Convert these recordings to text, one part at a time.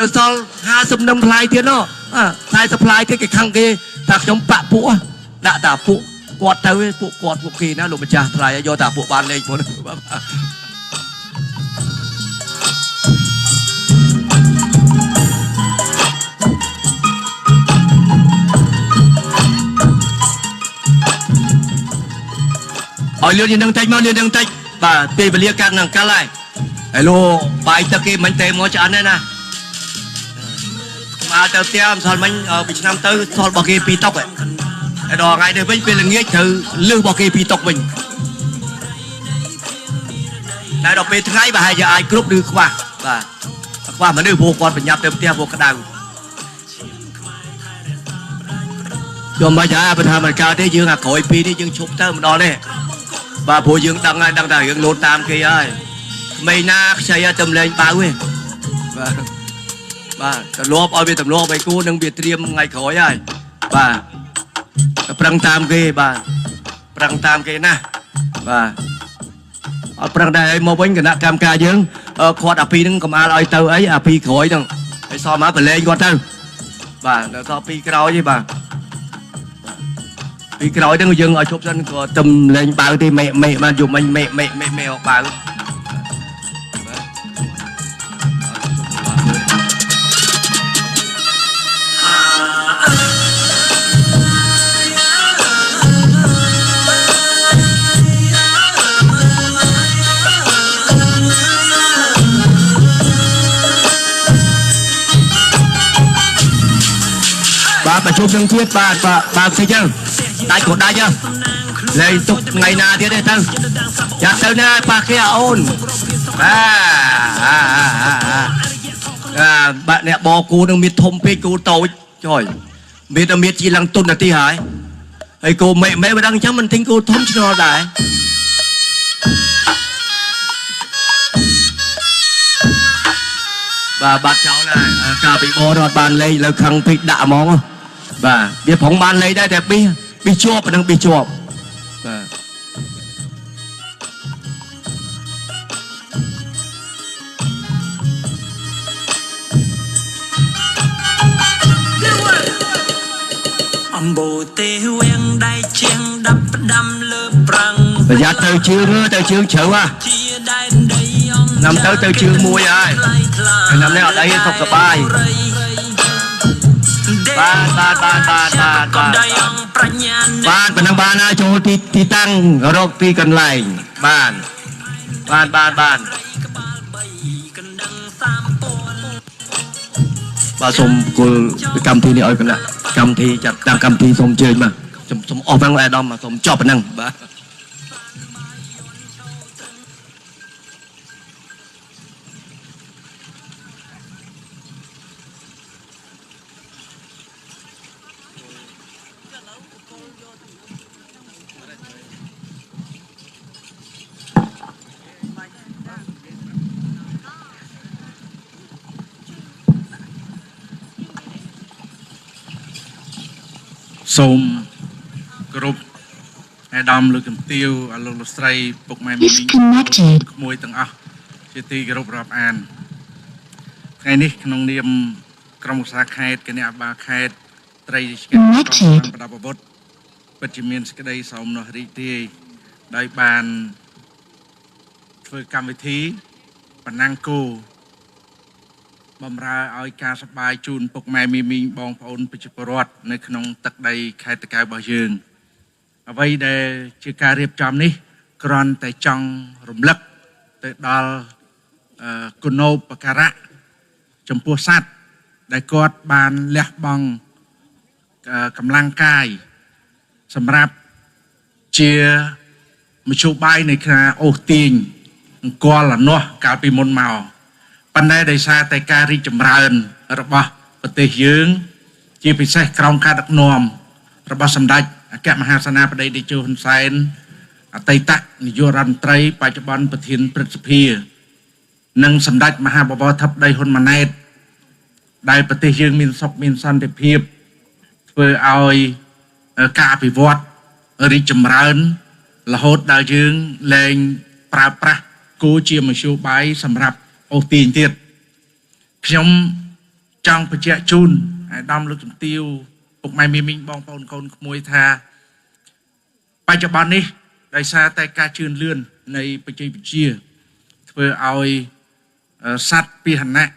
នៅសល់50នឹងផ្លាយទៀតណោះ40ផ្លាយទៀតគេខាងគេថាខ្ញុំបាក់ពួកដាក់តាពួកគាត់ទៅពួកគាត់ពួកគេណាលោកម្ចាស់ថ្លៃយកតាពួកបានលេខមុនឲ្យលឿនជាងនឹងតិចមកលឿននឹងតិចបាទពេលវេលាកាត់នឹងកាល់ហើយហេឡូបាយទឹកគេមិនទេមកឆ្អិនទេណាមកទៅផ្ទះមិនសល់មិញពីឆ្នាំទៅសល់របស់គេ2តុកហើយដល់ថ្ងៃនេះវិញពេលល្ងាចត្រូវលឺរបស់គេ2តុកវិញតែដល់ពេលថ្ងៃប្រហែលជាអាចគ្រប់ឬខ្វះបាទខ្វះមនុស្សព្រោះគាត់ប្រញាប់ទៅផ្ទះព្រោះក្តៅខ្ញុំមិនថាបើថាមិនកើតទេយើងអាក្រោយ2នេះយើងឈប់ទៅម្ដងនេះបាទព្រោះយើងដឹងហើយដឹងតែរឿងលោតតាមគេហើយក្មេងណាខ្ចីទៅលេងបាវទេបាទទម្លាប់ឲ្យវាទម្លាប់ឲ្យគូនឹងវាត្រៀមថ្ងៃក្រោយហើយបាទប្រឹងតាមគេបាទប្រឹងតាមគេណាបាទអត់ប្រឹងដែរឲ្យមកវិញគណៈកម្មការយើងគាត់អាពីហ្នឹងកុំអាលឲ្យទៅអីអាពីក្រោយហ្នឹងឲ្យសមមកប្រឡែងគាត់ទៅបាទដល់តពីក្រោយទេបាទពីក្រោយហ្នឹងយើងឲ្យជប់សិនក៏ទំលេងបាវទេមេបានយប់មិញមេអោបាវประชุมยังเทียบบาสิจังได้กดได้จังเลยตุกไงนาเทียได้ตั้งอยากเจอหน้าปากแค่โอนbạn nè bòกูนึงมีทมเพกูโตจ่อยมีจีลังตุนน่ะที่หายไอ้กูแม่ไปดังช้ำมันทิ้งกูทมชนอได้bà cháu này cả bị bò đọt bàn lấy là khăng thịt đạ món bà biết phóng bàn lấy đây đẹp bi chộp và đang bi chộp bà bồ tê quen đai chiang đắp đâm lơ prang bây giờ từ chương chịu à nằm tới chương mùi ai nằm đây ở đây không cả bài ban penang ban cho ti tăng rok ti cần lành ban bà xôm cô cầm thi này ơi con ạ cầm thi chặt đang cầm thi xôm chơi mà xôm ôm vang lại đom mà xôm cho penang bà xôm group ai đom lực cầm tiêu lục lục sray bục mai mùi tầng áo chỉ ti group rap an ngày ní nông niệm trong sa khai cái này ba khai tây cái đập bột bật chỉ miền cái đây xóm nó đi ti đây bàn với cam vị thí bản năng côบำราเอาการสบายจูนปกแม่มีบองพลปิจปรวัตในขนมตักใดใครตะกายบ่ยืนเอาไว้ได้ชื่อการเรียบจำนี้กรอนแต่จังรำลึกแต่ดอลกุโนปการะจมพัวสัตว์ได้กอดบานเลี้ยบองกำลังกายสำหรับเชียมาชูใบในคณะโอติงกอละเนาะการปีมนเมาปัญหาได้ซาแต่การริจมราญระบอบปฏิยืงจีพิเศษกรองการดักนอมระบอบสำได้แก่มหาสนาประเดี๋ยวจูนไซน์ไตตักนิยรันไตรปัจจุบันประเทศปริศพีนังสำได้มหาบวรทับได้คนมาเนตได้ปฏิยืงมินศกมินสันเดพีบเพื่อเอากาปิวอดริจมราญละโหดดาวยืงแรงปราประกูเจียมชูใบสำหรับโอตีนเทียดขยม trong bậc trẻ chun đam lực chấm tiêu bục mai mình bong phôn con môi tha bây giờ bạn đi đại xa tay ca chươn lươn này bậc trẻ chia vừa ao sát pi hẳn nè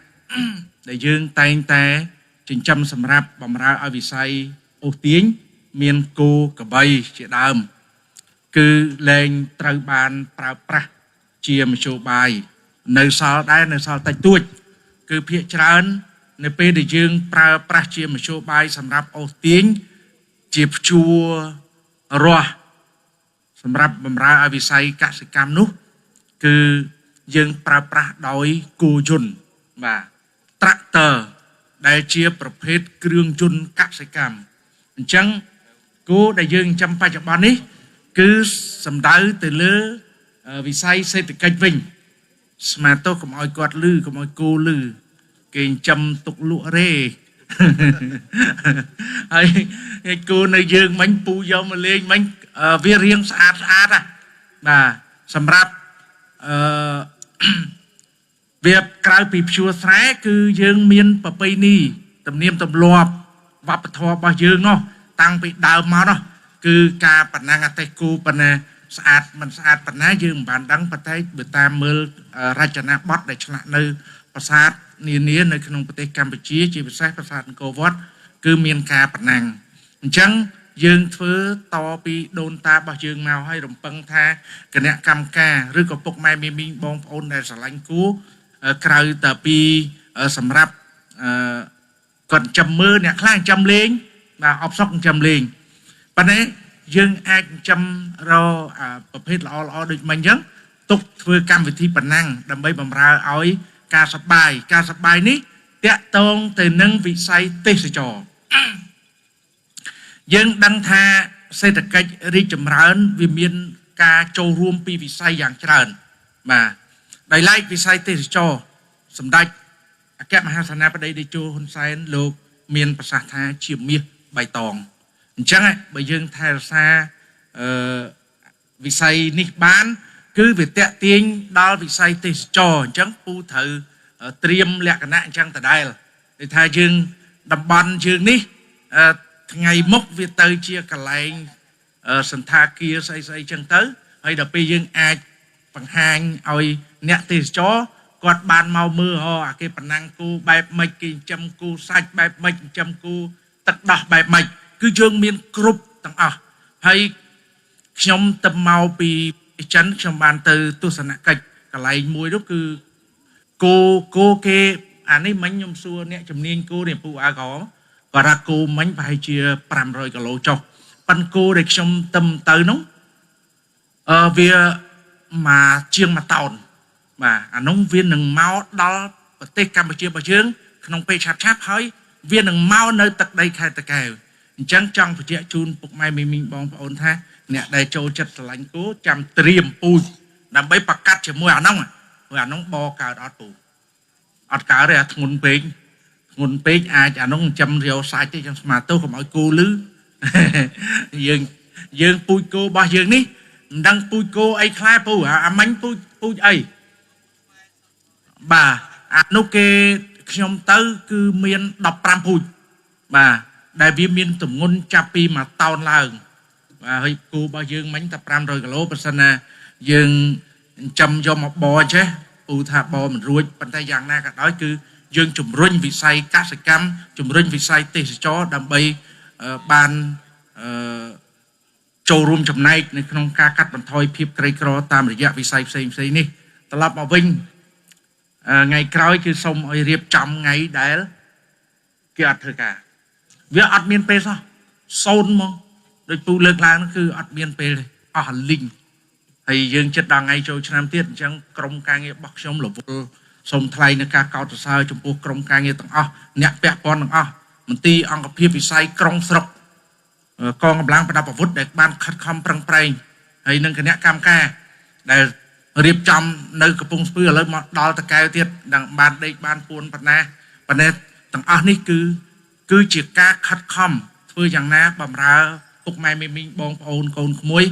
để dương tay té trình châm sầm rạp bầm ra ao vị say ô tiếng miền cô cả bay chị đàm cứ lên trâu bàn prao pra chia một số bài nơi sau đây nơi sau tay tuột cứ phía trán nơi pe để dương prao pra chia một số bài sầm rạp ô tiếng chìa chua roa sầm rạp bầm ra ao vị say cả sự cam nút cứ dương prao pra đói cô chun và tractor đại chiaประเภทเครื่องยนต์កសិកម្មអញ្ចឹងគោដែលយើងចាំបច្ចុប្បន្ននេះគឺសំដៅទៅលើវិស័យសេដ្ឋកិច្ចវិញស្មាតោកុំឲ្យគាត់លឺកុំឲ្យគោលឺគេចាំទុកលក់រេហើយគោនៅយើងមិញពូយកមកលេងមិញវារៀងស្អាតស្អាតបាទសម្រាប់វាក្រៅពីព្យួរស្រែគឺយើងមានប្រពៃណីទំនៀមទម្លាប់វប្បធម៌របស់យើងនោះតាំងពីដើមមកនោះគឺការប៉ុណ្ណាអតិគូប៉ុណ្ណាស្អាតមិនស្អាតប៉ុណ្ណាយើងមិនបានដឹងប៉ុន្តែបើតាមមើលរចនាបថដែលឆ្លាក់នៅប្រាសាទនានានៅក្នុងប្រទេសកម្ពុជាជាពិសេសប្រាសាទអង្គរវត្តគឺមានការប៉ុណ្ណាអញ្ចឹងយើងធ្វើតពីដូនតារបស់យើងមកឲ្យរំពឹងថាគណៈកម្មការឬក៏ពុកម៉ែមីមីងបងប្អូនដែលស្រឡាញ់គូក្រៅតែពីសម្រាប់គាត់ចាំមើលអ្នកខ្លះចាំលេងបាទអបសុកចាំលេងប៉ុន្តែយើងអាចចាំរប្រភេទល្អល្អដូចមិញអញ្ចឹងទុកធ្វើកម្មវិធីប៉ុណ្ណឹងដើម្បីបម្រើឲ្យការសប្បាយនេះតាក់ទងទៅនឹងវិស័យទេសចរយើងដឹងថាសេដ្ឋកិច្ចរីកចម្រើនវាមានការចូលរួមពីវិស័យយ៉ាងច្រើនបាទដោយឡែកវិស័យទេសចរសម្ដេចអគ្គមហាសេនាបតីតេជោហ៊ុនសែនលោកមានប្រសាសន៍ថាជាមាសបៃតងអញ្ចឹងបើយើងថែរក្សាវិស័យនេះបានគឺវាតាក់ទាញដល់វិស័យទេសចរអញ្ចឹងពូត្រូវត្រៀមលក្ខណៈអញ្ចឹងដដែលដូចថាយើងតំបន់យើងនេះថ្ងៃមុខវាទៅជាកន្លែងសន្តាគារស្អីអញ្ចឹងទៅហើយដល់ពេលយើងអាចបង្ហាញឲ្យអ្នកទេសចរគាត់បានមកមើលអាគេប៉ុណ្ណឹងគូបែបម៉េចគេចិញ្ចឹមគូសាច់បែបម៉េចចិញ្ចឹមគូទឹកដោះបែបម៉េចគឺយើងមានគ្រប់ទាំងអស់ហើយខ្ញុំទៅមកពីចិនខ្ញុំបានទៅទស្សនកិច្ចកន្លែងមួយនោះគឺគោគេអានេះមិញខ្ញុំសួរអ្នកជំនាញគោនេះពូអាក៏គាត់ថាគោមិញប្រហែលជា500គីឡូចុះប៉ុន្តែគោដែលខ្ញុំទៅនោះវាជាង1តោនបាទអានោះវានឹងមកដល់ប្រទេសកម្ពុជារបស់យើងក្នុងពេលឆាប់ហើយវានឹងមកនៅទឹកដីខេត្តតាកែវអញ្ចឹងចង់បញ្ជាក់ជូនពុកម៉ែមីមីងបងប្អូនថាអ្នកដែលចូលចិត្តស្រឡាញ់គោចាំត្រៀមពូជដើម្បីប្រកាសជាមួយអានោះព្រោះអានោះបកើតអត់ពូអត់កើតទេអាធ្ងន់ពេកអាចអានោះចាំរាវសាច់ទេចឹងស្មាទៅកុំឲ្យគោលឺយើងពូជគោរបស់យើងនេះមិនដឹងពូជគោអីខ្លះពូអាមាញ់ពូជអីបាទអានោះគេខ្ញុំទៅគឺមាន15ពូជបាទដែលវាមានទម្ងន់ចាប់ពី1តោនឡើងបាទហើយគោរបស់យើងមិញតែ500គីឡូបើសិនណាយើងចាំយកមកបចេះពូថាបមិនរួចប៉ុន្តែយ៉ាងណាក៏ដោយគឺយើងជំរុញវិស័យកសិកម្មជំរុញវិស័យទេសចរដើម្បីបានចូលរួមចំណែកនៅក្នុងការកាត់បន្ថយភាពក្រីក្រតាមរយៈវិស័យផ្សេងនេះត្រឡប់មកវិញថ្ងៃក្រោយគឺសូមឲ្យរៀបចំថ្ងៃដែលគេអត់ធ្វើការវាអត់មានពេលសោះសូន្យមកដូចពូលើកឡើងនោះគឺអត់មានពេលទេអស់លីងហើយយើងចិត្តដល់ថ្ងៃចូលឆ្នាំទៀតអញ្ចឹងក្រុមការងាររបស់ខ្ញុំរវល់សូមថ្លែងនៅការកោតសរសើរចំពោះក្រុមការងារទាំងអស់អ្នកពាក់ព័ន្ធទាំងអស់មន្ទីរអង្គភាពវិស័យក្រុងស្រុកកងកម្លាំងប្រដាប់អាវុធដែលបានខិតខំប្រឹងប្រែងហើយនឹងគណៈកម្មការដែលរៀបចំនៅកំពង់ស្ពឺឥឡូវមកដល់តកែវទៀតដល់បានដេកបានពួនប៉ុណ្ណាទាំងអស់នេះគឺជាការខិតខំធ្វើយ៉ាងណាបម្រើពុកម៉ែមីមីងបងប្អូនកូនក្មួយ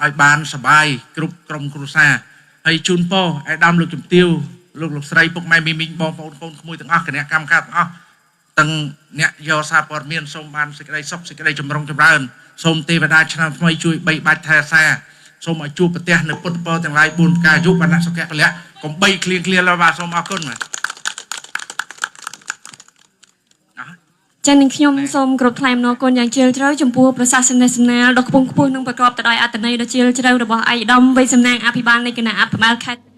ឲ្យបានសប្បាយគ្រប់ក្រុមគ្រួសារហើយជូនពរឲ្យដើមលោកជំទាវលោកស្រីពុកម៉ែមីមីងបងប្អូនកូនក្មួយទាំងអស់គណៈកម្មការទាំងអស់ ទាំងអ្នកយកសារព័ត៌មានសូមបានសេចក្តីសុខសេចក្តីចម្រុងចម្រើនសូមទេវតាឆ្នាំថ្មីជួយបីបាច់ថែសាសូមឲ្យជួបប្រទះនៅពុទ្ធពរទាំងឡាយ4ប្រការយុវណ្ណៈសុខៈពលៈកុំបីឃ្លៀងឃ្លាឡើយបាទសូមអរគុណបាទ ចា៎នឹងខ្ញុំសូមគោរពថ្លែងអំណរគុណយ៉ាងជ្រាលជ្រៅចំពោះប្រសាសនាសម្ណាលដ៏ខ្ពង់ខ្ពស់និងប្រកបទៅដោយអត្ថន័យដ៏ជ្រាលជ្រៅរបស់ឯកឧត្តមវេស្សនាងអភិបាលនៃគណៈអភិបាលខេត្ត